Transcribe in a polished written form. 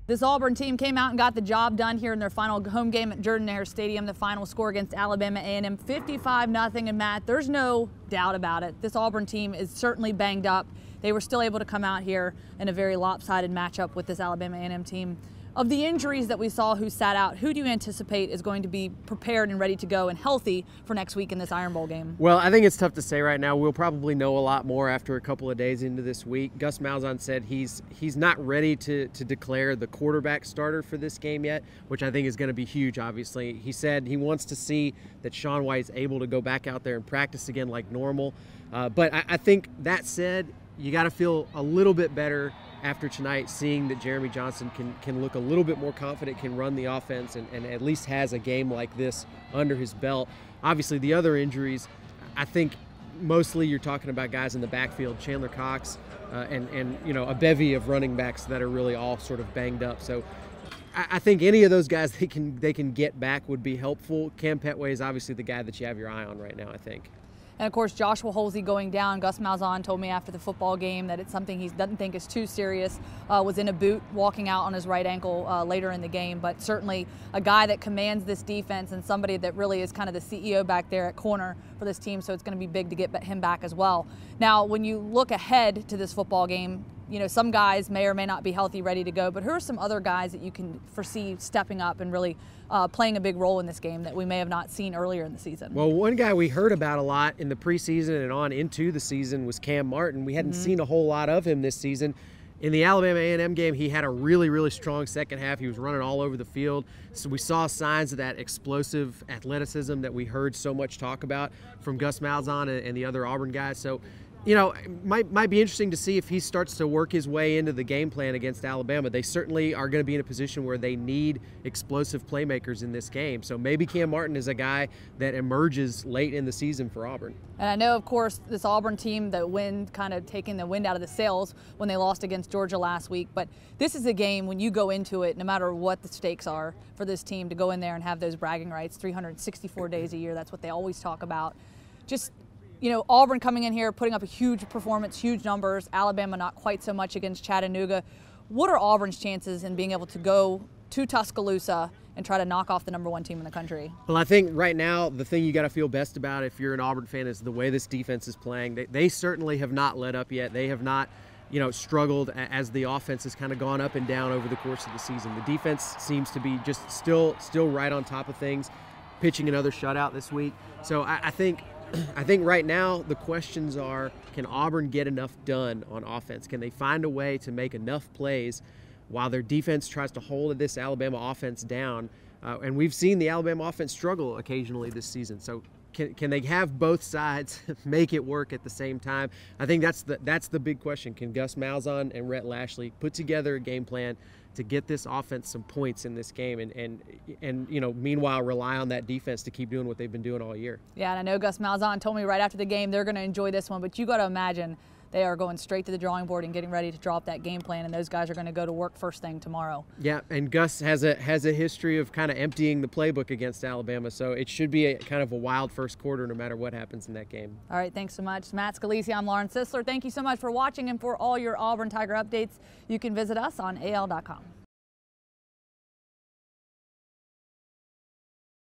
This Auburn team came out and got the job done here in their final home game at Jordan-Hare Stadium. The final score against Alabama A&M, 55-0. And Matt, there's no doubt about it. This Auburn team is certainly banged up. They were still able to come out here in a very lopsided matchup with this Alabama A&M team. Of the injuries that we saw who sat out, who do you anticipate is going to be prepared and ready to go and healthy for next week in this Iron Bowl game? Well, I think it's tough to say right now. We'll probably know a lot more after a couple of days into this week. Gus Malzahn said he's not ready to declare the quarterback starter for this game yet, which I think is going to be huge, obviously. He said he wants to see that Sean White's able to go back out there and practice again like normal. But I think that said, you got to feel a little bit better after tonight, seeing that Jeremy Johnson can look a little bit more confident, can run the offense, and at least has a game like this under his belt. Obviously, the other injuries, I think mostly you're talking about guys in the backfield, Chandler Cox, and you know, a bevy of running backs that are really all sort of banged up. So I think any of those guys they can get back would be helpful. Cam Petway is obviously the guy that you have your eye on right now, I think. And of course, Joshua Holsey going down. Gus Malzahn told me after the football game that it's something he doesn't think is too serious. Was in a boot walking out on his right ankle later in the game, but certainly a guy that commands this defense and somebody that really is kind of the CEO back there at corner for this team, so it's going to be big to get him back as well. Now, when you look ahead to this football game, you know, some guys may or may not be healthy, ready to go, but who are some other guys that you can foresee stepping up and really playing a big role in this game that we may have not seen earlier in the season? Well, one guy we heard about a lot in the preseason and on into the season was Cam Martin. We hadn't seen a whole lot of him this season. In the Alabama A&M game, he had a really, really strong second half. He was running all over the field. So we saw signs of that explosive athleticism that we heard so much talk about from Gus Malzahn and the other Auburn guys. So, you know, it might be interesting to see if he starts to work his way into the game plan against Alabama. They certainly are going to be in a position where they need explosive playmakers in this game. So maybe Cam Martin is a guy that emerges late in the season for Auburn. And I know, of course, this Auburn team, the wind kind of taking the wind out of the sails when they lost against Georgia last week. But this is a game when you go into it, no matter what the stakes are for this team, to go in there and have those bragging rights, 364 days a year. That's what they always talk about. Just, you know, Auburn coming in here, putting up a huge performance, huge numbers. Alabama not quite so much against Chattanooga. What are Auburn's chances in being able to go to Tuscaloosa and try to knock off the #1 team in the country? Well, I think right now the thing you got to feel best about if you're an Auburn fan is the way this defense is playing. They certainly have not let up yet. They have not, you know, struggled as the offense has kind of gone up and down over the course of the season. The defense seems to be just still right on top of things, pitching another shutout this week. So I think right now the questions are, can Auburn get enough done on offense? Can they find a way to make enough plays while their defense tries to hold this Alabama offense down? And we've seen the Alabama offense struggle occasionally this season. So can they have both sides make it work at the same time? I think that's the big question. Can Gus Malzahn and Rhett Lashlee put together a game plan to get this offense some points in this game and you know, meanwhile rely on that defense to keep doing what they've been doing all year? Yeah, and I know Gus Malzahn told me right after the game they're going to enjoy this one, but you got to imagine they are going straight to the drawing board and getting ready to drop that game plan, and those guys are going to go to work first thing tomorrow. Yeah, and Gus has a history of kind of emptying the playbook against Alabama, so it should be kind of a wild first quarter no matter what happens in that game. All right, thanks so much. Matt Scalici, I'm Lauren Sisler. Thank you so much for watching, and for all your Auburn Tiger updates, you can visit us on AL.com.